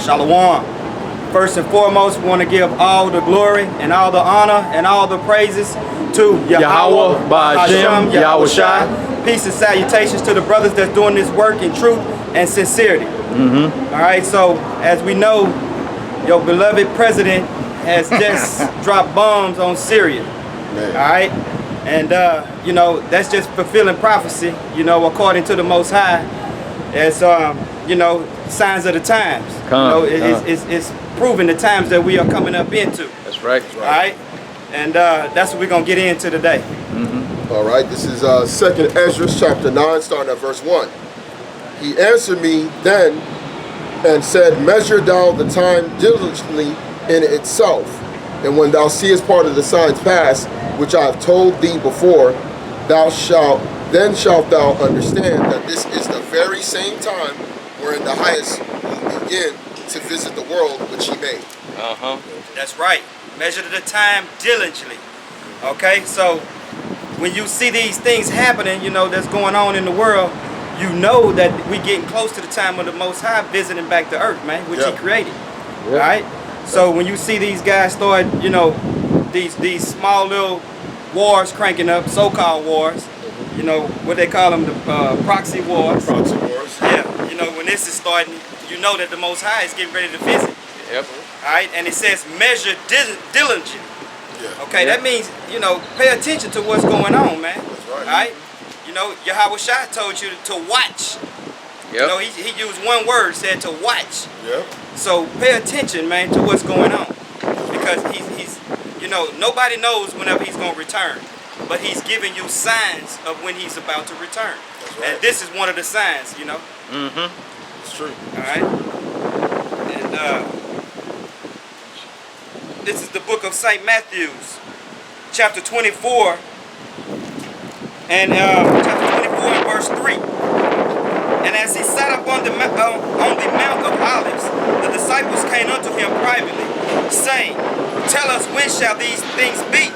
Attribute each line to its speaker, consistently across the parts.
Speaker 1: Shalom. First and foremost, we want to give all the glory and all the honor and all the praises to Yahweh, Ba'ashem, Yahweh Shai. Peace and salutations to the brothers that's doing this work in truth and sincerity. All right, so as we know, your beloved president has just dropped bombs on Syria. All right, and you know, that's just fulfilling prophecy, you know, according to the Most High, as you know, signs of the times. It's proving the times that we are coming up into.
Speaker 2: That's right.
Speaker 1: All right, and that's what we're gonna get into today.
Speaker 3: All right, this is 2nd Ezra chapter 9, starting at verse 1. He answered me then and said, measure thou the time diligently in itself, and when thou seest part of the signs pass, which I have told thee before, then shalt thou understand that this is the very same time wherein the highest will begin to visit the world which he made.
Speaker 1: That's right. Measure the time diligently. Okay, so when you see these things happening, you know, that's going on in the world, you know that we getting close to the time of the Most High visiting back to earth, man, which he created. All right? So when you see these guys start, you know, these small little wars cranking up, so-called wars, you know, what they call them, the proxy wars.
Speaker 3: Proxy wars.
Speaker 1: Yeah, you know, when this is starting, you know that the Most High is getting ready to visit.
Speaker 2: Yep.
Speaker 1: All right, and it says measure diligently.
Speaker 3: Yeah.
Speaker 1: Okay, that means, you know, pay attention to what's going on, man.
Speaker 3: That's right.
Speaker 1: All right? You know, Yahweh Shai told you to watch.
Speaker 2: Yep.
Speaker 1: You know, he used one word, said to watch.
Speaker 3: Yep.
Speaker 1: So pay attention, man, to what's going on. Because he's you know, nobody knows whenever he's going to return. But he's giving you signs of when he's about to return.
Speaker 3: That's right.
Speaker 1: And this is one of the signs, you know.
Speaker 3: It's true.
Speaker 1: All right? And this is the book of St. Matthew's, chapter 24, and chapter 24 and verse 3. And as he sat up on the Mount of Olives, the disciples came unto him privately, saying, tell us, when shall these things be?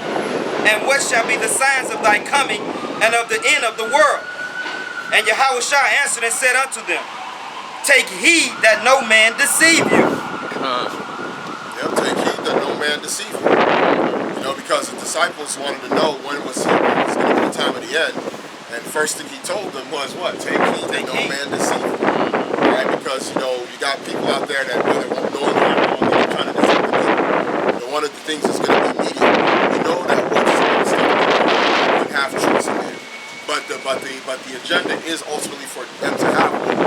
Speaker 1: And what shall be the signs of thy coming and of the end of the world? And Yahweh Shai answered and said unto them, take heed that no man deceive you.
Speaker 3: Take heed that no man deceive you. You know, because the disciples wanted to know when was going to be the time of the end. And first thing he told them was what? Take heed that no man deceive you. Right? Because, you know, you got people out there that really won't know anything, they're trying to deceive the people. And one of the things that's going to be media. We know that what's going to have truths in there. But the agenda is ultimately for them to have one.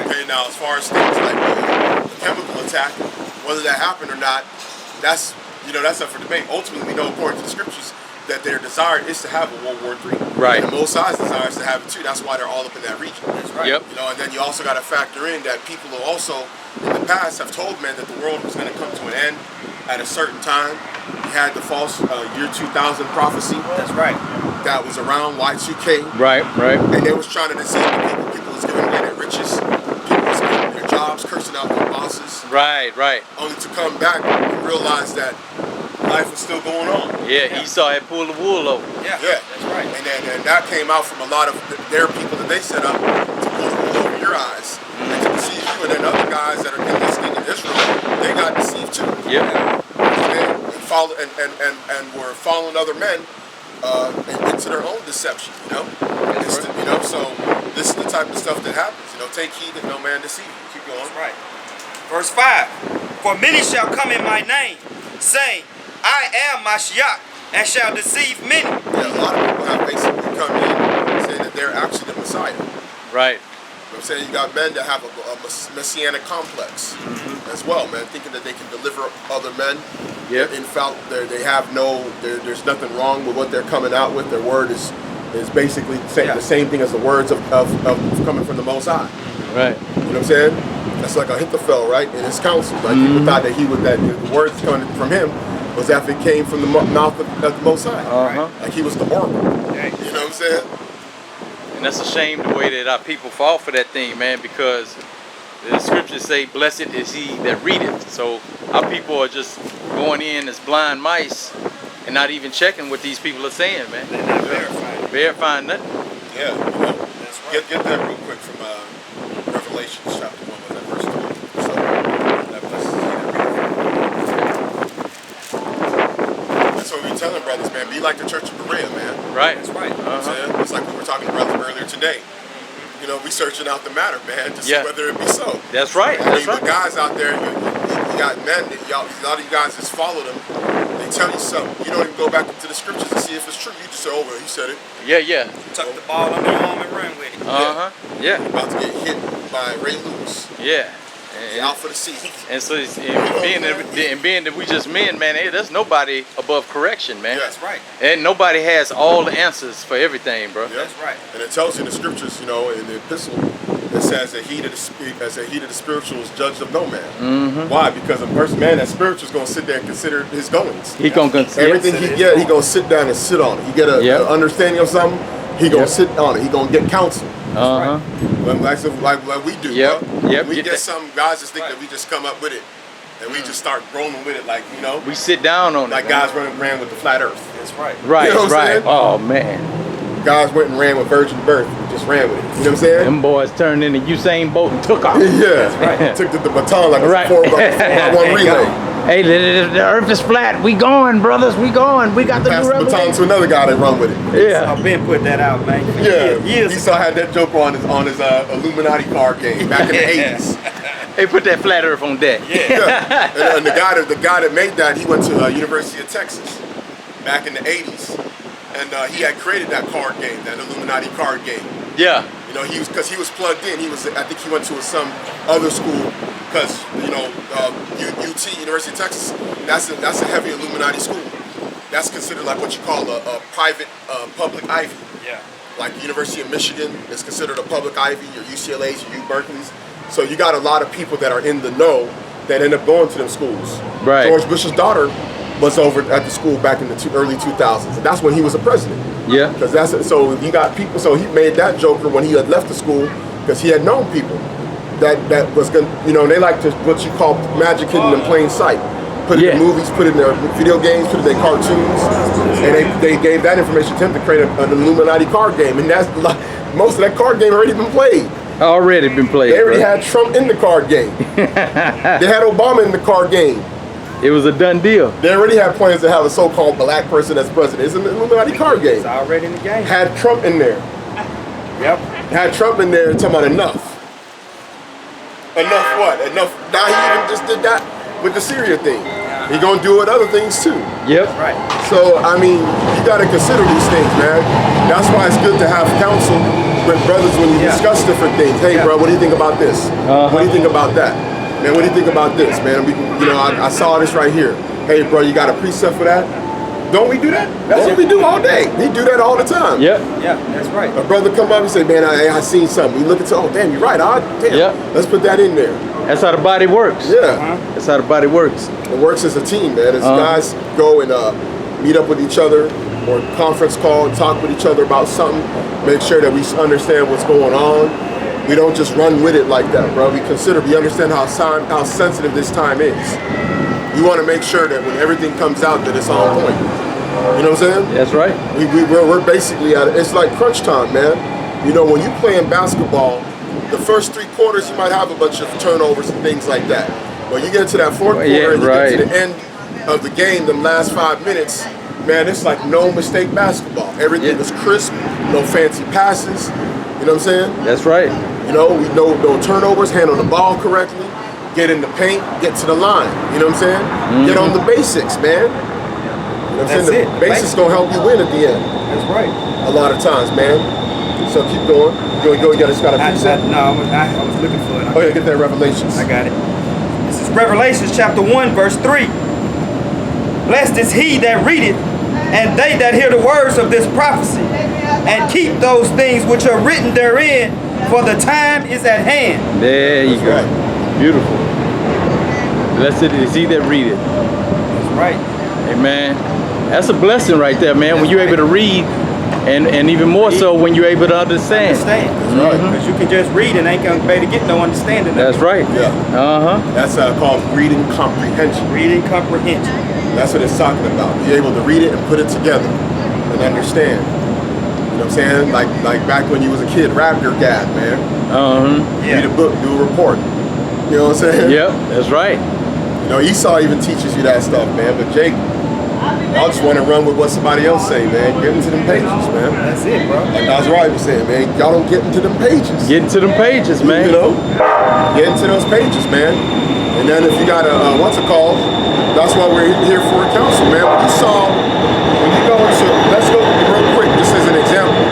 Speaker 3: Okay, now as far as things like the chemical attack, whether that happened or not, that's up for debate. Ultimately, we know according to the scriptures that their desire is to have a World War III.
Speaker 2: Right.
Speaker 3: And the Most High's desire is to have it too. That's why they're all up in that region.
Speaker 1: That's right.
Speaker 2: Yep.
Speaker 3: You know, and then you also got to factor in that people who also in the past have told men that the world was going to come to an end at a certain time. You had the false year 2000 prophecy.
Speaker 1: That's right.
Speaker 3: That was around Y2K.
Speaker 2: Right.
Speaker 3: And they was trying to deceive the people. People was giving away their riches. People was giving their jobs, cursing out their bosses.
Speaker 2: Right.
Speaker 3: Only to come back and realize that life was still going on.
Speaker 2: Yeah, Esau had pulled the wool over.
Speaker 1: Yeah, that's right.
Speaker 3: And that came out from a lot of their people that they set up to pull the wool over your eyes and to deceive you. And then other guys that are enlisting in Israel, they got deceived too.
Speaker 2: Yep.
Speaker 3: And were following other men into their own deception. You know. You know. So this is the type of stuff that happens. You know, take heed that no man deceive you. Keep going.
Speaker 1: That's right. Verse 5. For many shall come in my name, saying, I am Mashiach, and shall deceive many.
Speaker 3: Yeah, a lot of people have basically come in saying that they're actually the Messiah.
Speaker 2: Right.
Speaker 3: You know what I'm saying? You got men that have a messianic complex as well, man, thinking that they can deliver other men.
Speaker 2: Yep.
Speaker 3: In fact, they have there's nothing wrong with what they're coming out with. Their word is basically the same thing as the words of coming from the Most High.
Speaker 2: Right.
Speaker 3: You know what I'm saying? That's like Ahithophel, right? In his counsel. Like people thought that the words coming from him was if it came from the mouth of the Most High. Like he was the oracle. You know what I'm saying?
Speaker 2: And that's a shame the way that our people fall for that thing, man, because the scriptures say, blessed is he that readeth. So our people are just going in as blind mice and not even checking what these people are saying, man.
Speaker 1: They're not
Speaker 2: verifying nothing.
Speaker 3: Yeah, you know.
Speaker 1: That's right.
Speaker 3: Get that real quick from Revelation chapter 1, was that verse 3? So, brothers, man. Be like the Church of Berea, man.
Speaker 2: Right.
Speaker 1: That's right.
Speaker 3: You know what I'm saying? It's like we were talking to brothers earlier today. You know, we searching out the matter, man, to see whether it be so.
Speaker 2: That's right.
Speaker 3: I mean, the guys out there, you got men, a lot of you guys just follow them. They tell you something. You don't even go back into the scriptures to see if it's true. You just say, oh, well, he said it.
Speaker 2: Yeah.
Speaker 1: Tuck the ball under your arm and run with it.
Speaker 2: Yeah.
Speaker 3: About to get hit by Ray Lewis.
Speaker 2: Yeah.
Speaker 3: He's out for the season.
Speaker 2: And so, being that we just men, man, there's nobody above correction, man.
Speaker 3: Yeah.
Speaker 1: That's right.
Speaker 2: And nobody has all the answers for everything, bro.
Speaker 3: Yeah.
Speaker 1: That's right.
Speaker 3: And it tells you in the scriptures, you know, in the epistle, it says that he that the spiritual is judged of no man. Why? Because a person, man, that spiritual is going to sit there and consider his goings.
Speaker 2: He gonna consider
Speaker 3: everything he get. He gonna sit down and sit on it. He get an understanding of something. He gonna sit on it. He gonna get counsel. Like we do. We get some guys just think that we just come up with it, and we just start rolling with it. Like, you know,
Speaker 2: we sit down on
Speaker 3: like
Speaker 2: it.
Speaker 3: guys ran with the flat Earth.
Speaker 1: That's right.
Speaker 2: Right.
Speaker 3: You know what I'm saying?
Speaker 2: Oh man.
Speaker 3: Guys went and ran with virgin birth. We just ran with it. You know what I'm saying?
Speaker 2: Them boys turned into Usain Bolt and took off.
Speaker 3: That's right. Took the baton like a 4x1 relay.
Speaker 2: Hey, the earth is flat. We going, brothers. We going. We got the
Speaker 3: Pass
Speaker 2: new
Speaker 3: the baton
Speaker 2: revelation.
Speaker 3: to another guy that run with it.
Speaker 2: Yeah.
Speaker 1: I've been putting that out, man.
Speaker 3: Yeah. Esau had that joke on his Illuminati card game back in the 80s.
Speaker 2: Hey, put that flat earth on deck.
Speaker 3: Yeah. And the guy that made that, he went to University of Texas back in the 80s. And he had created that card game, that Illuminati card game.
Speaker 2: Yeah.
Speaker 3: You know, because he was plugged in. I think he went to some other school because, you know, UT, University of Texas, that's a heavy Illuminati school. That's considered like what you call a private public Ivy.
Speaker 1: Yeah.
Speaker 3: Like University of Michigan is considered a public Ivy, your UCLA's, your U Berkeley's. So you got a lot of people that are in the know that end up going to them schools.
Speaker 2: Right.
Speaker 3: George Bush's daughter was over at the school back in the early 2000s, and that's when he was a president.
Speaker 2: Yeah.
Speaker 3: Because so you got people. So he made that joker when he had left the school because he had known people that was gonna, you know, they like to what you call magic hidden in plain sight. Put it in movies, put it in their video games, put it in their cartoons, and they gave that information to him to create an Illuminati card game, and that's like, most of that card game already been played.
Speaker 2: Already been played.
Speaker 3: They already had Trump in the card game. They had Obama in the card game.
Speaker 2: It was a done deal.
Speaker 3: They already had plans to have a so-called black person as president. It's an Illuminati card game.
Speaker 1: It's already in the game.
Speaker 3: Had Trump in there.
Speaker 1: Yep.
Speaker 3: Had Trump in there talking about enough. Enough what? Enough. Now he even just did that with the Syria thing. He gonna do it with other things too.
Speaker 2: Yep.
Speaker 1: Right.
Speaker 3: So, I mean, you gotta consider these things, man. That's why it's good to have counsel with brothers when you discuss different things. Hey, bro, what do you think about this? What do you think about that? Man, what do you think about this, man? I saw this right here. Hey, bro, you got a precept for that? Don't we do that? That's what we do all day. We do that all the time.
Speaker 2: Yep.
Speaker 1: Yeah, that's right.
Speaker 3: A brother come up and say, man, I seen something. We look at oh, damn, you're right. Damn, let's put that in there.
Speaker 2: That's how the body works.
Speaker 3: Yeah.
Speaker 2: That's how the body works.
Speaker 3: It works as a team, man. As guys go and meet up with each other or conference call and talk with each other about something, make sure that we understand what's going on. We don't just run with it like that, bro. We understand how sensitive this time is. You want to make sure that when everything comes out that it's on point. You know what I'm saying?
Speaker 2: That's right.
Speaker 3: We're basically at it. It's like crunch time, man. You know, when you playing basketball, the first 3 quarters you might have a bunch of turnovers and things like that. When you get to that 4th quarter and you get to the end of the game, them last 5 minutes, man, it's like no mistake basketball. Everything is crisp, no fancy passes. You know what I'm saying?
Speaker 2: That's right.
Speaker 3: You know, we no turnovers, handle the ball correctly, get in the paint, get to the line. You know what I'm saying? Get on the basics, man. You know what I'm saying? The basics gonna help you win at the end.
Speaker 1: That's right.
Speaker 3: A lot of times, man. So keep going. You just got a precept?
Speaker 1: I was looking for it.
Speaker 3: Oh yeah, get that Revelations.
Speaker 1: I got it. This is Revelations chapter 1, verse 3. Blessed is he that readeth, and they that hear the words of this prophecy, and keep those things which are written therein, for the time is at hand.
Speaker 2: There you go.
Speaker 3: Right.
Speaker 2: Beautiful. Blessed is he that readeth.
Speaker 1: That's right.
Speaker 2: Amen. That's a blessing right there, man. When you're able to read, and even more so when you're able to understand.
Speaker 1: That's right. Because you can just read and ain't gonna be able to get no understanding.
Speaker 2: That's right.
Speaker 3: Yeah. That's called reading comprehension.
Speaker 1: Reading comprehension.
Speaker 3: That's what it's talking about. Be able to read it and put it together and understand. You know what I'm saying? Like back when you was a kid, rap your gad, man. Read a book, do a report. You know what I'm saying?
Speaker 2: Yep, that's right.
Speaker 3: You know, Esau even teaches you that stuff, man. But Jake, I just want to run with what somebody else say, man. Get into them pages, man.
Speaker 1: That's it, bro.
Speaker 3: Like that's right, was saying, man. Y'all don't get into them pages.
Speaker 2: Get into them pages, man.
Speaker 3: You know, get into those pages, man. And then if you got a what's it called? That's why we're here for a council, man. When you go into, let's go real quick, just as an example.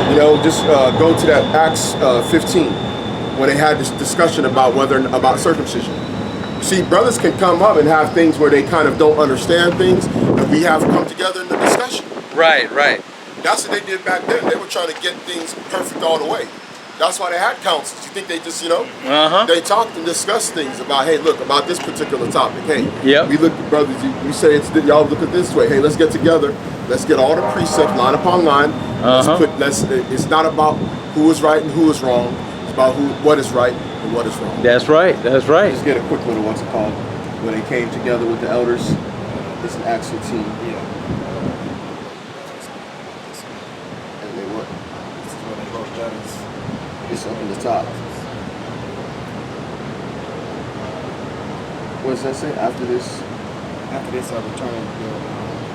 Speaker 3: You know, just go to that Acts 15, when they had this discussion about about circumcision. See, brothers can come up and have things where they kind of don't understand things, and we have come together in the discussion.
Speaker 2: Right, right.
Speaker 3: That's what they did back then. They were trying to get things perfect all the way. That's why they had councils. You think they just, you know, they talked and discussed things about, hey, look, about this particular topic. Hey, we look at brothers, we say it's, y'all look at this way. Hey, let's get together. Let's get all the precepts line upon line. It's not about who is right and who is wrong. It's about what is right and what is wrong.
Speaker 2: That's right. That's right.
Speaker 1: Just get a quick little what's it called when they came together with the elders. It's in Acts 15. Yeah. And they what? This is what they wrote letters. It's up in the top. What does that say? After this? After this, I'll return.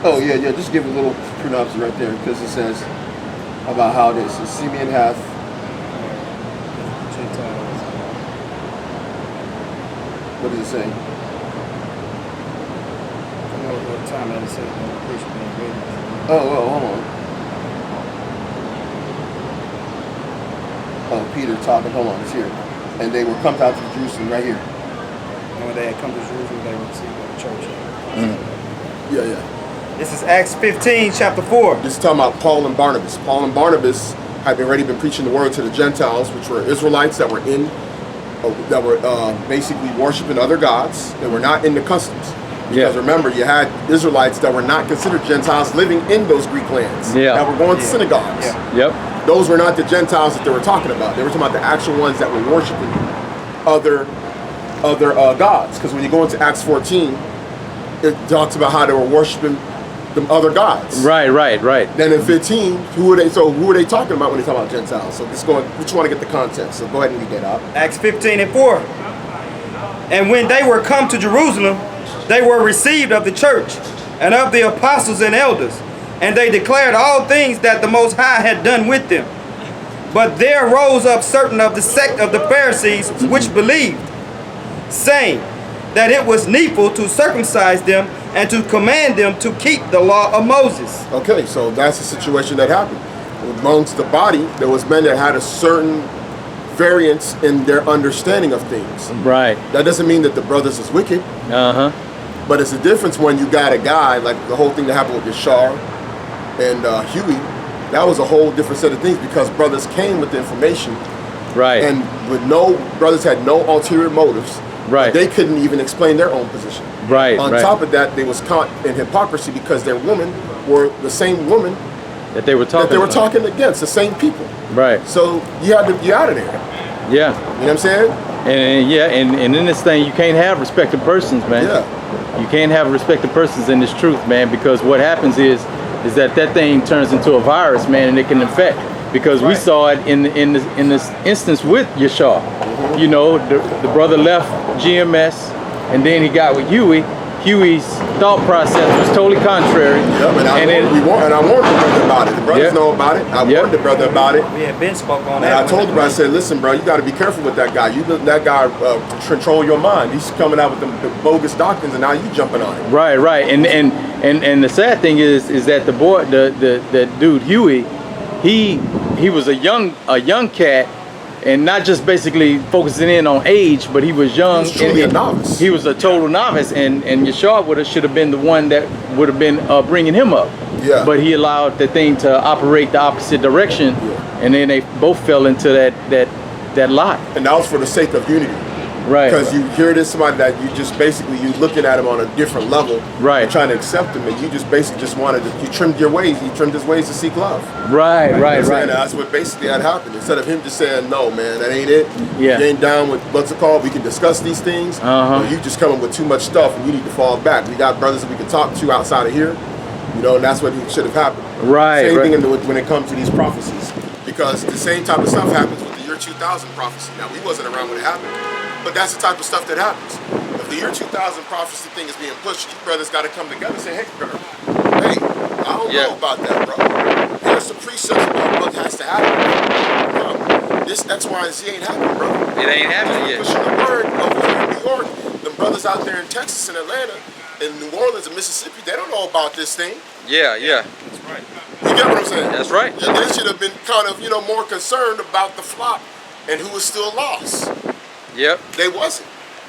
Speaker 1: Oh yeah, yeah. Just give a little pronouncement right there because it says about how this is Simeon hath. What does it say? Oh, hold on. Oh, Peter talking. Hold on, it's here. And they were come out to Jerusalem right here. And when they had come to Jerusalem, they were received by the church.
Speaker 3: Yeah, yeah.
Speaker 1: This is Acts 15, chapter 4.
Speaker 3: This is talking about Paul and Barnabas. Paul and Barnabas had already been preaching the word to the Gentiles, which were Israelites that were basically worshiping other gods. They were not in the customs. Because remember, you had Israelites that were not considered Gentiles living in those Greek lands. That were going to synagogues. Those were not the Gentiles that they were talking about. They were talking about the actual ones that were worshiping other gods. Because when you go into Acts 14, it talks about how they were worshiping the other gods. Right. Then in 15, who are they talking about when they talk about Gentiles? So we just want to get the context. So go ahead and read that out.
Speaker 1: Acts 15 and 4. And when they were come to Jerusalem, they were received of the church and of the apostles and elders, and they declared all things that the Most High had done with them. But there rose up certain of the sect of the Pharisees which believed, saying that it was needful to circumcise them and to command them to keep the law of Moses.
Speaker 3: Okay, so that's the situation that happened. Amongst the body, there was men that had a certain variance in their understanding of things. Right. That doesn't mean that the brothers is wicked. But it's a difference when you got a guy, like the whole thing that happened with Yashar and Huey. That was a whole different set of things because brothers came with the information. Right. And brothers had no ulterior motives. Right. They couldn't even explain their own position. Right. On top of that, they was caught in hypocrisy because their women were the same woman that they were talking against, the same people. Right. So you had to be out of there. Yeah. You know what I'm saying?
Speaker 2: And in this thing, you can't have respected persons, man. Yeah. You can't have respected persons in this truth, man, because what happens is that thing turns into a virus, man, and it can infect. Because we saw it in this instance with Yashar. You know, the brother left GMS, and then he got with Huey. Huey's thought process was totally contrary.
Speaker 3: And I warned the brother about it. The brothers know about it. I warned the brother about it.
Speaker 1: We had been spoke on
Speaker 3: that.
Speaker 1: And
Speaker 3: I told the brother, I said, listen, bro, you got to be careful with that guy. You let that guy control your mind. He's coming out with the bogus doctrines, and now you jumping on it.
Speaker 2: Right. And the sad thing is that the boy, the dude Huey, he was a young cat. And not just basically focusing in on age, but he was young.
Speaker 3: He was truly a novice.
Speaker 2: He was a total novice, and Yashar should have been the one that would have been bringing him up. Yeah. But he allowed the thing to operate the opposite direction, and then they both fell into that lie.
Speaker 3: And that was for the sake of unity. Right. Because you hear this somebody that you just basically you looking at him on a different level. Right. And trying to accept him, and you just basically just wanted to. You trimmed your ways. He trimmed his ways to seek love. Right. That's what basically had happened. Instead of him just saying, "No, man, that ain't it. Yeah. You ain't down with what's it called? We can discuss these things. Or you just coming with too much stuff, and you need to fall back. We got brothers that we can talk to outside of here. You know, and that's what should have happened. Right. Same thing when it comes to these prophecies, because the same type of stuff happens with the year 2000 prophecy. Now we wasn't around when it happened. But that's the type of stuff that happens. If the year 2000 prophecy thing is being pushed, you brothers got to come together and say, hey, don't know about that, bro. Here's the precepts about what has to happen. This X, Y, and Z ain't happening, bro.
Speaker 2: It ain't happening yet.
Speaker 3: Pushing the word over here in New York. Them brothers out there in Texas and Atlanta, in New Orleans and Mississippi, they don't know about this thing.
Speaker 2: Yeah.
Speaker 1: That's right.
Speaker 3: You get what I'm saying?
Speaker 2: That's right.
Speaker 3: Yeah, they should have been kind of, more concerned about the flock and who was still lost.
Speaker 2: Yep.
Speaker 3: They wasn't.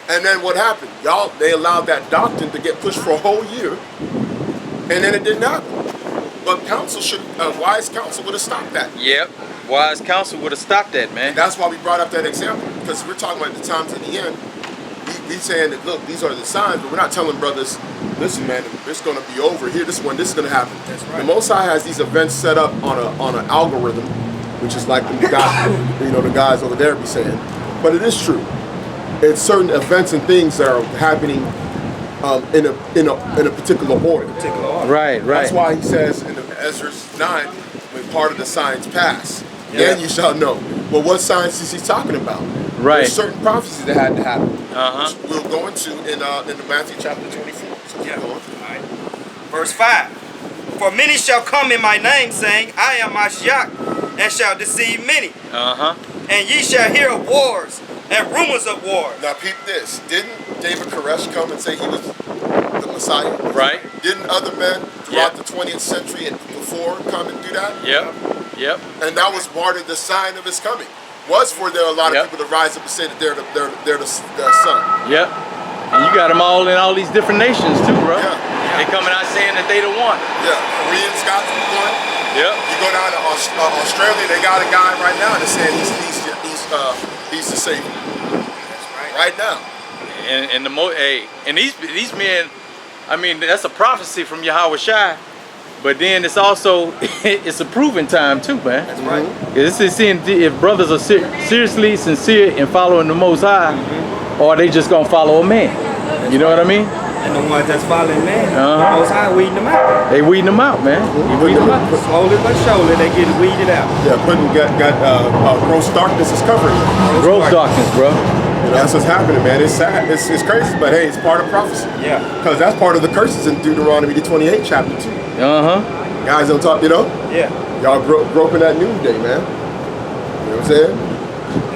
Speaker 3: And then what happened? They allowed that doctrine to get pushed for a whole year, and then it didn't happen. But wise counsel would have stopped that.
Speaker 2: Yep. Wise counsel would have stopped that, man.
Speaker 3: And that's why we brought up that example, because we're talking about the times at the end. We saying that, look, these are the signs, but we're not telling brothers, listen, man, it's going to be over here. This is going to happen.
Speaker 1: That's right.
Speaker 3: The Most High has these events set up on an algorithm, which is like the guys, the guys over there be saying. But it is true. It's certain events and things that are happening in a particular order.
Speaker 2: Right.
Speaker 3: That's why he says in Ezra 9, when part of the signs pass, then you shall know. Well, what signs is he talking about?
Speaker 2: Right.
Speaker 3: There's certain prophecies that had to happen.
Speaker 2: Uh-huh.
Speaker 3: Which we'll go into in the Matthew chapter 24. So keep going.
Speaker 1: All right. Verse 5. For many shall come in my name, saying, I am Mashiach, and shall deceive many.
Speaker 2: Uh-huh.
Speaker 1: And ye shall hear of wars and rumors of wars.
Speaker 3: Now peep this. Didn't David Koresh come and say he was the Messiah?
Speaker 2: Right.
Speaker 3: Didn't other men throughout the 20th century and before come and do that?
Speaker 2: Yep.
Speaker 3: And that was part of the sign of his coming. Was for a lot of people to rise up and say that they're the son.
Speaker 2: Yep. And you got them all in all these different nations too, bro.
Speaker 3: Yeah.
Speaker 2: They coming out saying that they the one.
Speaker 3: Yeah. Koreans got one.
Speaker 2: Yep.
Speaker 3: You go down to Australia, they got a guy right now that's saying he's the savior.
Speaker 1: That's right.
Speaker 3: Right now.
Speaker 2: And these men, I mean, that's a prophecy from Yahweh Shai. But then it's also it's a proving time too, man.
Speaker 1: That's right.
Speaker 2: This is seeing if brothers are seriously sincere in following the Most High, or are they just gonna follow a man? You know what I mean?
Speaker 1: And the ones that's following man,
Speaker 2: Uh-huh.
Speaker 1: the Most High weeding them out.
Speaker 2: They weeding them out, man. They weeding them out.
Speaker 1: Slowly but surely, they get weeded out.
Speaker 3: Yeah, gross darkness is covering it.
Speaker 2: Gross darkness, bro.
Speaker 3: That's what's happening, man. It's sad. It's crazy, but hey, it's part of prophecy.
Speaker 1: Yeah.
Speaker 3: Because that's part of the curses in Deuteronomy the 28th chapter 2.
Speaker 2: Uh-huh.
Speaker 3: Guys don't talk,
Speaker 1: Yeah.
Speaker 3: Y'all grew up in that noonday, man. You know what I'm saying?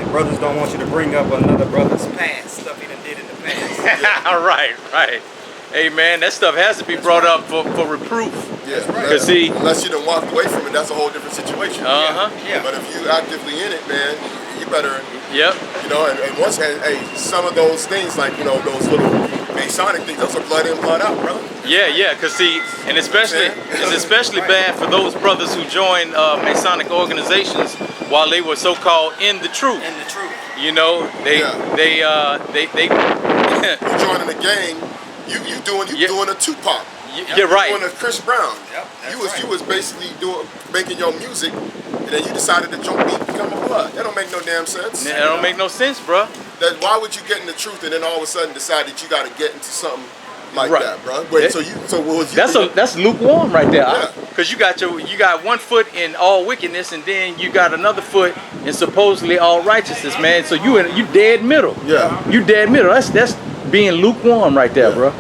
Speaker 1: And brothers don't want you to bring up another brother's past, stuff he done did in the past.
Speaker 2: Right. Hey, man, that stuff has to be brought up for reproof.
Speaker 3: Yeah.
Speaker 1: right.
Speaker 2: Cause see,
Speaker 3: unless you done walked away from it, that's a whole different situation.
Speaker 2: Uh-huh.
Speaker 1: Yeah.
Speaker 3: But if you actively in it, man, you better.
Speaker 2: yep.
Speaker 3: And once, hey, some of those things, like, those little Masonic things, those are blood in, blood out, brother.
Speaker 2: Yeah, cause see, and it's especially bad for those brothers who joined Masonic organizations while they were so-called in the truth.
Speaker 1: In the truth.
Speaker 2: You know, they
Speaker 3: You joining the gang, you doing a Tupac.
Speaker 2: You're right.
Speaker 3: You doing a Chris Brown.
Speaker 1: Yep, that's
Speaker 3: You was basically making your music, and then you decided to jump beat become a blood. That don't make no damn sense.
Speaker 2: That don't make no sense, bro.
Speaker 3: Why would you get in the truth and then all of a sudden decide that you got to get into something like
Speaker 2: Right.
Speaker 3: that, bro? Wait, so what was you?
Speaker 2: That's lukewarm right there.
Speaker 3: Yeah.
Speaker 2: Cause you got 1 foot in all wickedness, and then you got another foot in supposedly all righteousness, man. So you dead middle.
Speaker 3: Yeah.
Speaker 2: You dead middle. That's being lukewarm right there, bro.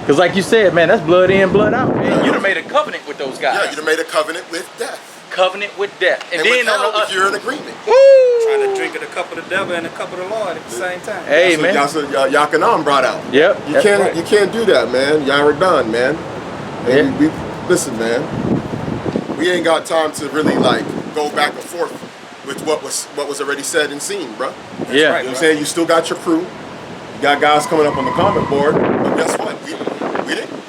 Speaker 2: Cause like you said, man, that's blood in, blood out, man.
Speaker 3: Yeah.
Speaker 2: You done made a covenant with those guys.
Speaker 3: Yeah, you done made a covenant with death.
Speaker 2: Covenant with death, and
Speaker 3: And
Speaker 2: then
Speaker 3: with hell,
Speaker 2: on
Speaker 3: if you're in agreement.
Speaker 1: Trying to drink of the cup of the devil and the cup of the Lord at the same time.
Speaker 2: Hey,
Speaker 3: So
Speaker 2: man.
Speaker 3: Yakanan brought out.
Speaker 2: Yep.
Speaker 3: You
Speaker 2: That's
Speaker 3: can't
Speaker 2: right.
Speaker 3: you can't do that, man. Yaradan, man. And we listen, man. We ain't got time to really go back and forth with what was already said and seen, bro.
Speaker 2: Yeah.
Speaker 3: You know what I'm saying? You still got your crew. You got guys coming up on the comment board. But guess what?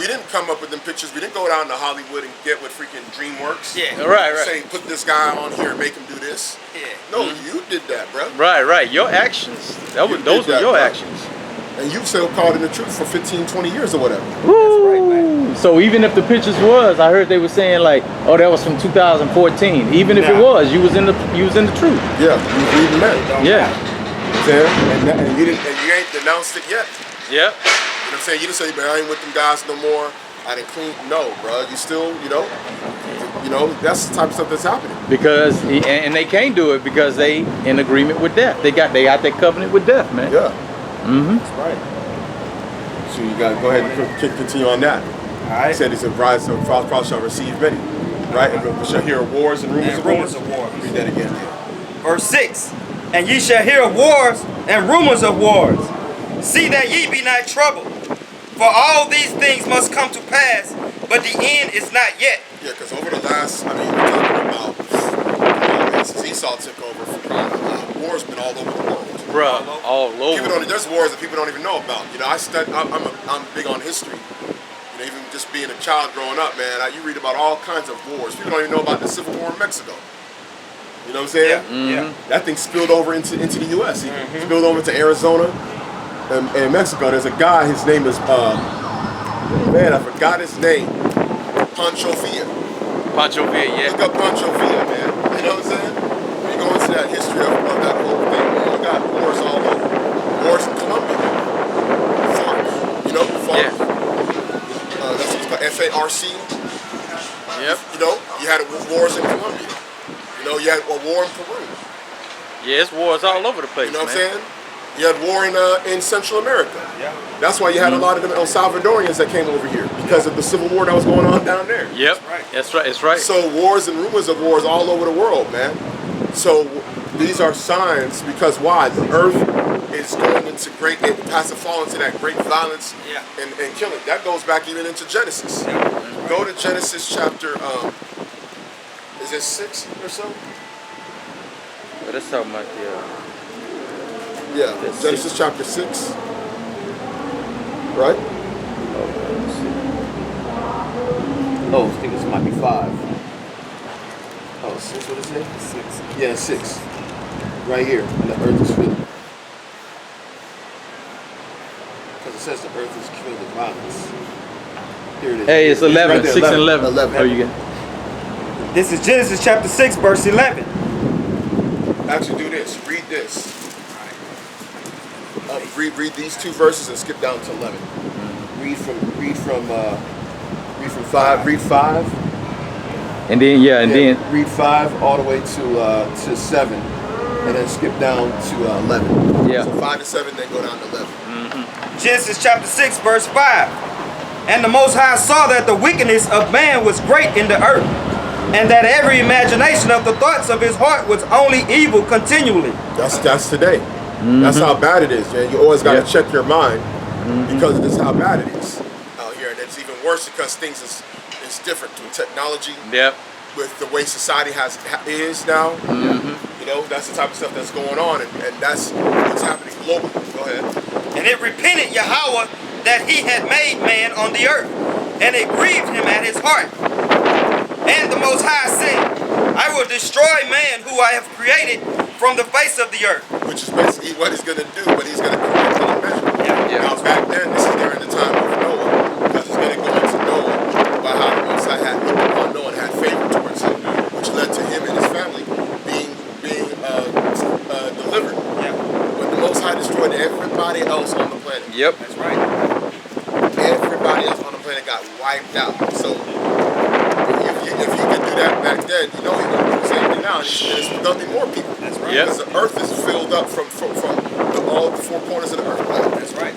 Speaker 3: We didn't come up with them pictures. We didn't go down to Hollywood and get with freaking DreamWorks.
Speaker 1: Yeah.
Speaker 2: Right.
Speaker 3: Say, put this guy on here and make him do this.
Speaker 1: Yeah.
Speaker 3: No, you did that, bro.
Speaker 2: Right. Your actions. Those
Speaker 3: did
Speaker 2: were
Speaker 3: that,
Speaker 2: your
Speaker 3: bro.
Speaker 2: actions.
Speaker 3: And you still called in the truth for 15, 20 years or whatever.
Speaker 2: Woo. So even if the pictures was, I heard they were saying like, oh, that was from 2014. Even if it was, you was in the truth.
Speaker 3: Yeah, you was reading that.
Speaker 2: Yeah.
Speaker 3: And you ain't denounced it yet.
Speaker 2: Yep.
Speaker 3: You know what I'm saying? You didn't say, man, I ain't with them guys no more. I didn't clean. No, bro. You still, that's the type of stuff that's happening.
Speaker 2: Because and they can't do it because they in agreement with death. They got that covenant with death, man.
Speaker 3: Yeah.
Speaker 2: Mm-hmm.
Speaker 3: That's right. So you got to go ahead and continue on that.
Speaker 1: All right.
Speaker 3: He said, "He said, rise, so false prophets shall receive many." Right? And we shall hear of wars and rumors
Speaker 1: And
Speaker 3: of wars.
Speaker 1: rumors of wars.
Speaker 3: Read that again.
Speaker 1: Verse 6. And ye shall hear of wars and rumors of wars. See that ye be not troubled. For all these things must come to pass, but the end is not yet.
Speaker 3: Yeah, because over the last, I mean, we're talking about since Esau took over for crying out loud, war's been all over the world.
Speaker 2: Bruh, all over.
Speaker 3: There's wars that people don't even know about. You know, I'm big on history. You know, even just being a child growing up, man, you read about all kinds of wars. People don't even know about the Civil War in Mexico. You know what I'm saying?
Speaker 1: Yeah.
Speaker 3: That thing spilled over into the U.S. It spilled over to Arizona and Mexico. There's a guy, his name is, man, I forgot his name. Pancho Villa.
Speaker 2: Pancho Villa, yeah.
Speaker 3: Look up Pancho Villa, man. You know what I'm saying? When you go into that history of that whole thing, man, you got wars all over. Wars in Colombia. FARC. You know, FARC.
Speaker 2: Yeah.
Speaker 3: That's what's called FARC.
Speaker 2: Yep.
Speaker 3: You know, you had wars in Colombia. You know, you had a war in Peru.
Speaker 2: Yeah, it's wars all over the place,
Speaker 3: You know what
Speaker 2: man.
Speaker 3: I'm saying? You had war in Central America.
Speaker 1: Yeah.
Speaker 3: That's why you had a lot of them El Salvadorians that came over here because of the civil war that was going on down there.
Speaker 2: Yep. That's right. That's right.
Speaker 3: So wars and rumors of wars all over the world, man. So these are signs because why? The earth is going into it has to fall into that great violence and killing. That goes back even into Genesis. Go to Genesis chapter, is it 6 or so?
Speaker 2: But that's talking about the.
Speaker 3: Yeah,
Speaker 2: That's
Speaker 3: Genesis chapter 6. Right? Oh, I think this might be 5. Oh, 6, what is it? 6. Yeah, 6. Right here, and the earth is filled. Because it says the earth is filled with violence. Here it is.
Speaker 2: Hey, it's 11.
Speaker 3: Right there,
Speaker 2: 6 and 11.
Speaker 3: 11.
Speaker 2: Oh, you get.
Speaker 1: This is Genesis chapter 6, verse 11.
Speaker 3: Actually, do this. Read this. Read these 2 verses and skip down to 11. Read from 5. Read 5.
Speaker 2: And then then
Speaker 3: read 5 all the way to 7, and then skip down to 11.
Speaker 2: Yeah.
Speaker 3: So 5 to 7, then go down to 11.
Speaker 1: Genesis chapter 6, verse 5. And the Most High saw that the wickedness of man was great in the earth, and that every imagination of the thoughts of his heart was only evil continually.
Speaker 3: That's today. That's how bad it is, man. You always got to check your mind because this is how bad it is out here, and it's even worse because things is different with technology.
Speaker 2: Yep.
Speaker 3: With the way society is now. You know, that's the type of stuff that's going on, and that's what's happening globally. Go ahead.
Speaker 1: And it repented Yahweh that he had made man on the earth, and it grieved him at his heart. And the Most High said, I will destroy man who I have created from the face of the earth.
Speaker 3: Which is basically what he's going to do, but he's going to correct the measure.
Speaker 2: Yeah.
Speaker 3: Now back then, this is during the time of Noah, because he's going to go into Noah about how the Most High had looked upon Noah and had favor towards him, which led to him and his family being delivered.
Speaker 1: Yeah.
Speaker 3: When the Most High destroyed everybody else on the planet.
Speaker 2: Yep.
Speaker 1: That's right.
Speaker 3: Everybody else on the planet got wiped out. So if he could do that back then, you know he's going to do the same thing now. And there's going to be more people.
Speaker 1: That's right.
Speaker 2: Yep.
Speaker 3: Because the earth is filled up from all the 4 corners of the earth. Right?
Speaker 1: That's right.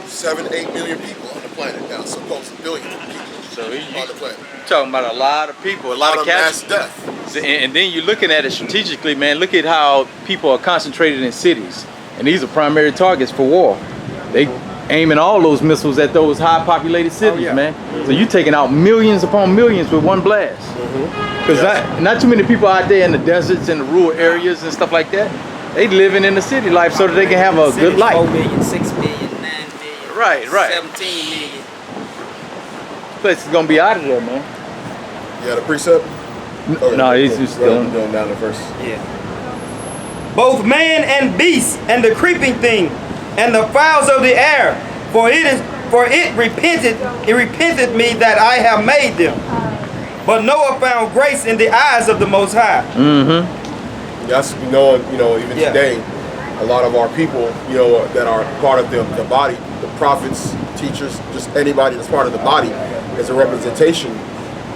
Speaker 3: 7 to 8 million people on the planet now, supposed to billion people
Speaker 2: So
Speaker 3: on the planet.
Speaker 2: talking about a lot of people, a lot of
Speaker 3: mass
Speaker 2: casualties.
Speaker 3: death.
Speaker 2: And then you're looking at it strategically, man. Look at how people are concentrated in cities, and these are primary targets for war. They aiming all those missiles at those high populated cities, man. So you're taking out millions upon millions with one blast. Because not too many people out there in the deserts and the rural areas and stuff like that. They living in the city life so that they can have a good life.
Speaker 4: 4 million, 6 million, 9 million,
Speaker 2: Right.
Speaker 4: 17 million.
Speaker 2: This place is gonna be out of there, man.
Speaker 3: You got a precept?
Speaker 2: No, he's just
Speaker 3: going
Speaker 2: going.
Speaker 3: down the verse.
Speaker 1: Yeah. Both man and beast, and the creeping thing, and the fowls of the air, for it repenteth me that I have made them. But Noah found grace in the eyes of the Most High.
Speaker 3: That's even today, a lot of our people, that are part of the body, the prophets, teachers, just anybody that's part of the body, is a representation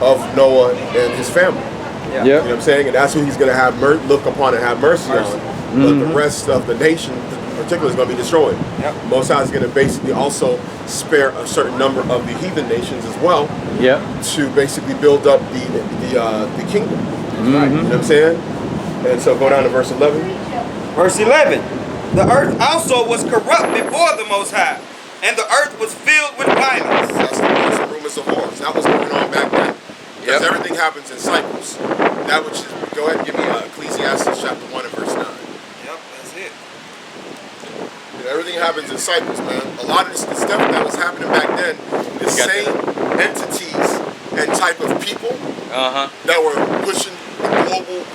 Speaker 3: of Noah and his family.
Speaker 2: Yeah.
Speaker 3: You know what I'm saying? And that's who he's going to have look upon and have mercy on. But the rest of the nation, the particular is going to be destroyed.
Speaker 1: Yep.
Speaker 3: Most High is going to basically also spare a certain number of the heathen nations as well.
Speaker 2: Yep.
Speaker 3: To basically build up the kingdom.
Speaker 2: Mm-hmm.
Speaker 3: You know what I'm saying? And so go down to verse 11.
Speaker 1: Verse 11. The earth also was corrupt before the Most High, and the earth was filled with violence.
Speaker 3: That's the wars and rumors of wars. That was going on back then. Because
Speaker 2: Yep.
Speaker 3: everything happens in cycles. That which is, go ahead and give me Ecclesiastes chapter 1 and verse 9.
Speaker 1: Yep, that's it.
Speaker 3: Everything happens in cycles, man. A lot of this stuff that was happening back then, the same entities and type of people that were pushing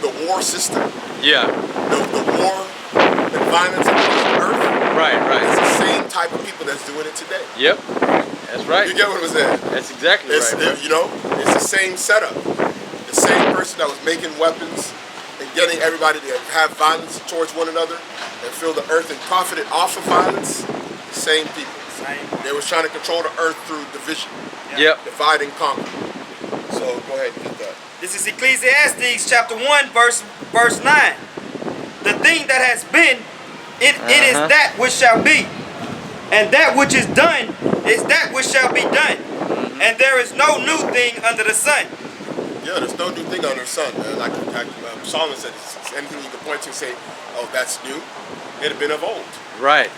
Speaker 3: the war system,
Speaker 2: Yeah.
Speaker 3: the war and violence across the earth.
Speaker 2: Right.
Speaker 3: It's the same type of people that's doing it today.
Speaker 2: Yep. That's right.
Speaker 3: You get what I'm saying?
Speaker 2: That's exactly
Speaker 3: It's,
Speaker 2: right.
Speaker 3: you know, it's the same setup. The same person that was making weapons and getting everybody to have violence towards one another and fill the earth and profited off of violence. Same people. They was trying to control the earth through division.
Speaker 2: Yep.
Speaker 3: Divide and conquer. So go ahead and get that.
Speaker 1: This is Ecclesiastes chapter 1, verse 9. The thing that has been, it is that which shall be. And that which is done is that which shall be done. And there is no new thing under the sun.
Speaker 3: Yeah, there's no new thing under the sun, man. Like Solomon said, it's anything you can point to and say, oh, that's new. It had been of old.
Speaker 2: Right.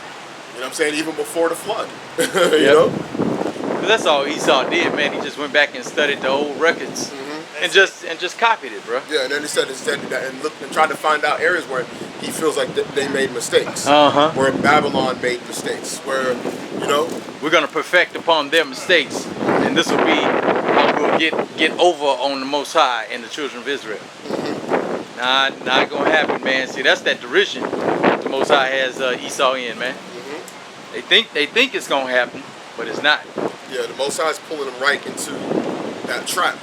Speaker 3: You know what I'm saying? Even before the flood. You know?
Speaker 2: 'Cause that's all Esau did, man. He just went back and studied the old records and just copied it, bro.
Speaker 3: Yeah, and then he said that and looked and tried to find out areas where he feels like they made mistakes. Where Babylon made mistakes. Where, you know,
Speaker 2: We're gonna perfect upon their mistakes, and this will be how we'll get over on the Most High and the children of Israel. Not gonna happen, man. See, that's that derision that the Most High has Esau in, man. They think it's gonna happen, but it's not.
Speaker 3: yeah, the Most High is pulling them right into that trap.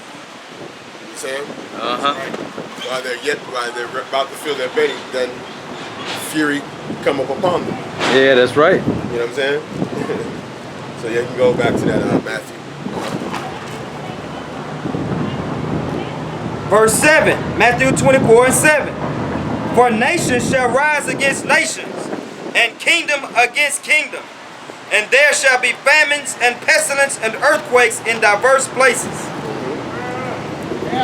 Speaker 3: You know what I'm saying? While they're about to feel their belly, then fury come up upon them.
Speaker 2: Yeah, that's right.
Speaker 3: You know what I'm saying? So yeah, you can go back to that Matthew.
Speaker 1: Verse 7, Matthew 24 and 7. For nation shall rise against nations, and kingdom against kingdom. And there shall be famines and pestilence and earthquakes in diverse places.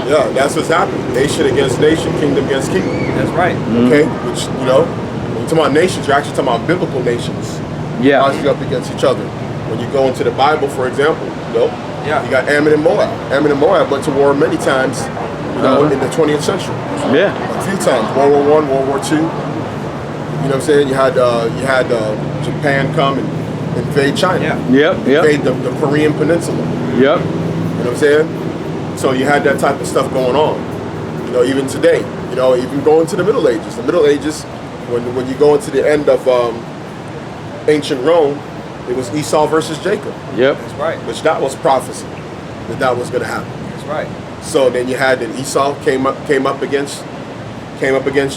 Speaker 3: Yeah, that's what's happening. Nation against nation, kingdom against kingdom.
Speaker 1: That's right.
Speaker 3: Okay, which, you know, when you're talking about nations, you're actually talking about biblical nations.
Speaker 2: Yeah.
Speaker 3: Rising up against each other. When you go into the Bible, for example, you know,
Speaker 1: Yeah.
Speaker 3: you got Ammon and Moab. Ammon and Moab went to war many times, you know, in the 20th century.
Speaker 2: Yeah.
Speaker 3: A few times. World War I, World War II. You know what I'm saying? You had Japan come and invade China.
Speaker 1: Yeah.
Speaker 3: Invade the Korean Peninsula.
Speaker 2: Yep.
Speaker 3: You know what I'm saying? So you had that type of stuff going on. You know, even today. You know, even going to the Middle Ages. The Middle Ages, when you go into the end of ancient Rome, it was Esau versus Jacob.
Speaker 2: Yep.
Speaker 1: That's right.
Speaker 3: Which that was prophecy that was going to happen.
Speaker 1: That's right.
Speaker 3: So then you had Esau came up against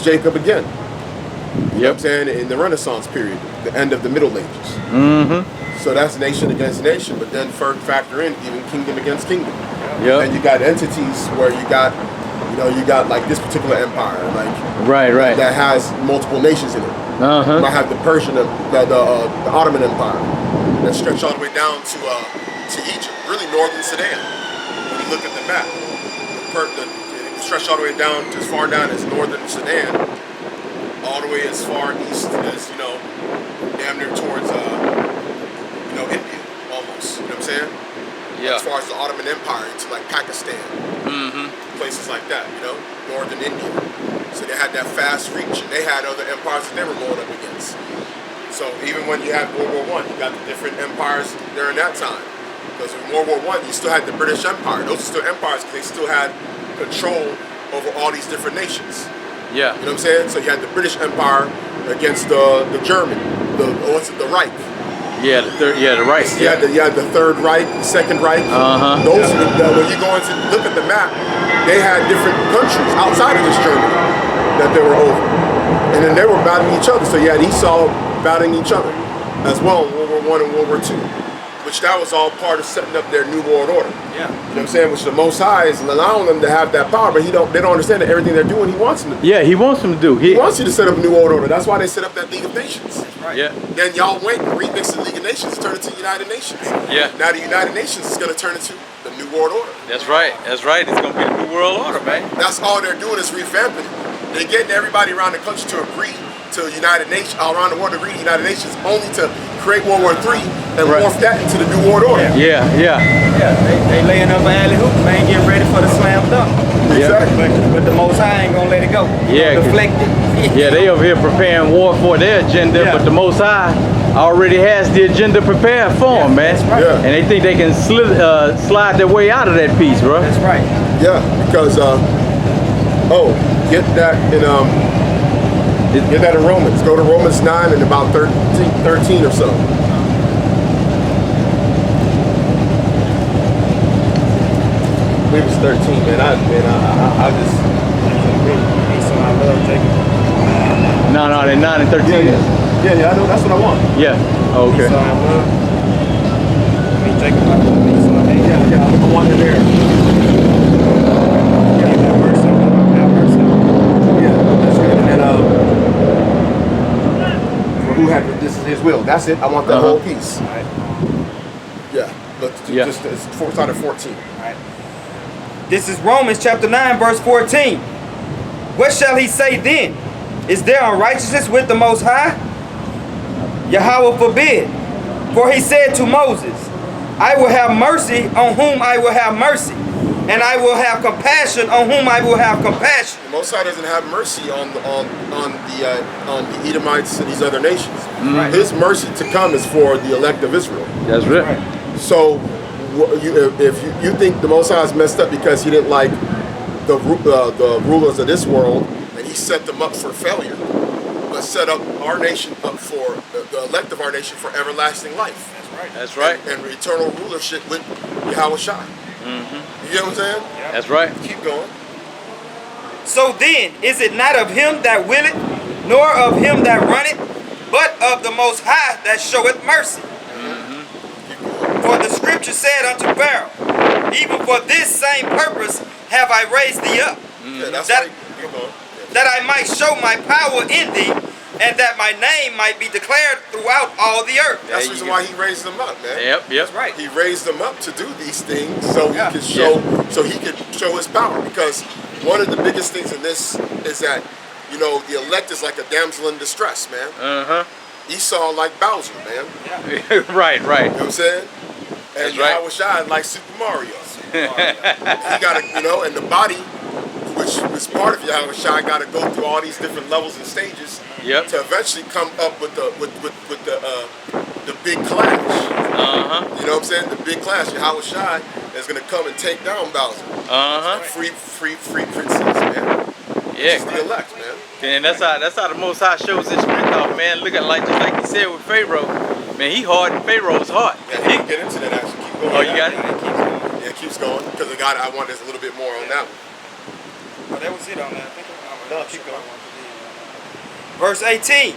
Speaker 3: Jacob again. You know what I'm saying? In the Renaissance period, the end of the Middle Ages. So that's nation against nation, but then factor in even kingdom against kingdom.
Speaker 2: Yep.
Speaker 3: And you got entities where you got like this particular empire, like
Speaker 2: Right.
Speaker 3: that has multiple nations in it. You might have the Persian, the Ottoman Empire that stretched all the way down to Egypt, really northern Sudan. When you look at the map, it stretched all the way down to as far down as northern Sudan, all the way as far east as, you know, damn near towards India almost. You know what I'm saying?
Speaker 2: Yeah.
Speaker 3: As far as the Ottoman Empire to like Pakistan, places like that, you know, northern India. So they had that fast reach, and they had other empires that they were going up against. So even when you had World War I, you got the different empires during that time. Because in World War I, you still had the British Empire. Those are still empires because they still had control over all these different nations.
Speaker 2: Yeah.
Speaker 3: You know what I'm saying? So you had the British Empire against the German, the Reich.
Speaker 2: Yeah, the right.
Speaker 3: You had the Third Reich, the Second Reich. Those, when you go into look at the map, they had different countries outside of this Germany that they were over, and then they were battling each other. So you had Esau battling each other as well in World War I and World War II, which that was all part of setting up their New World Order.
Speaker 1: Yeah.
Speaker 3: You know what I'm saying? Which the Most High is allowing them to have that power, but they don't understand that everything they're doing, He wants them to do.
Speaker 2: Yeah, he wants them to do.
Speaker 3: He wants you to set up a New World Order. That's why they set up that League of Nations.
Speaker 1: right.
Speaker 2: Yeah.
Speaker 3: Then y'all went and remixed the League of Nations and turned it to United Nations.
Speaker 2: Yeah.
Speaker 3: Now the United Nations is going to turn into the New World Order.
Speaker 2: That's right. That's right. It's gonna be the new world order, man.
Speaker 3: That's all they're doing is revamping it. They're getting everybody around the country to agree to United Nations, around the world to agree to United Nations, only to create World War III and morph that into the New World Order.
Speaker 2: Yeah. Yeah.
Speaker 1: Yeah, they laying up an alley hoop, man, getting ready for the slam dunk.
Speaker 3: Exactly.
Speaker 1: But the Most High ain't gonna let it go.
Speaker 2: Yeah,
Speaker 1: Deflect it.
Speaker 2: Yeah, they over here preparing war for their agenda,
Speaker 1: Yeah.
Speaker 2: but the Most High already has the agenda prepared for them, man.
Speaker 1: That's right.
Speaker 3: Yeah.
Speaker 2: And they think they can slide their way out of that piece, bro.
Speaker 1: That's right.
Speaker 3: Yeah, because get that in Romans. Go to Romans 9 and about 13 or so. I believe it's 13, man. I just.
Speaker 1: So I love Jacob.
Speaker 2: No, they're 9 and 13.
Speaker 3: Yeah, I know. That's what I want.
Speaker 2: Yeah. Okay.
Speaker 1: So I love. Me Jacob.
Speaker 3: Yeah, I want it there.
Speaker 1: Yeah, have mercy. Have mercy.
Speaker 3: Yeah, that's good. And for who had this is his will. That's it. I want that whole piece.
Speaker 1: All right.
Speaker 3: Yeah, but
Speaker 2: Yeah.
Speaker 3: just start at 14.
Speaker 1: All right. This is Romans chapter 9, verse 14. What shall he say then? Is there unrighteousness with the Most High? Yahweh forbid. For he said to Moses, I will have mercy on whom I will have mercy, and I will have compassion on whom I will have compassion.
Speaker 3: The Most High doesn't have mercy on the Edomites and these other nations.
Speaker 1: Right.
Speaker 3: His mercy to come is for the elect of Israel.
Speaker 2: That's right.
Speaker 3: So, if you think the Most High is messed up because he didn't like the rulers of this world and he set them up for failure, but set up our nation up for the elect of our nation for everlasting life.
Speaker 1: That's right.
Speaker 2: That's right.
Speaker 3: And eternal rulership with Yahweh Shai. You get what I'm saying?
Speaker 2: That's right.
Speaker 3: Keep going.
Speaker 1: So then, is it not of him that willeth, nor of him that runneth, but of the Most High that showeth mercy? For the scripture said unto Pharaoh, even for this same purpose have I raised thee up,
Speaker 3: Yeah, that's
Speaker 1: that,
Speaker 3: right. Keep going.
Speaker 1: that I might show my power in thee, and that my name might be declared throughout all the earth.
Speaker 3: That's the
Speaker 2: you
Speaker 3: reason
Speaker 2: go.
Speaker 3: why he raised them up, man.
Speaker 2: Yep.
Speaker 1: That's right.
Speaker 3: He raised them up to do these things so
Speaker 1: Yeah.
Speaker 3: he could show his power. Because one of the biggest things in this is that, the elect is like a damsel in distress, man. Esau like Bowser, man.
Speaker 2: Right.
Speaker 3: You know what I'm saying? And
Speaker 2: That's right.
Speaker 3: Yahweh Shai like Super Mario. He gotta, and the body, which is part of Yahweh Shai, gotta go through all these different levels and stages
Speaker 2: Yep.
Speaker 3: to eventually come up with the big clash. You know what I'm saying? The big clash. Yahweh Shai is gonna come and take down Bowser. Free princes, man.
Speaker 2: Yeah.
Speaker 3: It's the elect, man.
Speaker 2: And that's how the Most High shows his strength off, man. Look at just like he said with Pharaoh. Man, he hard and Pharaoh's hard.
Speaker 3: Yeah, he can get into that actually. Keep going.
Speaker 2: Oh, you got it?
Speaker 3: Yeah, it keeps going. Because I want there's a little bit more on that one.
Speaker 1: Oh, that was it on that. I think
Speaker 3: No, keep going.
Speaker 1: Verse 18.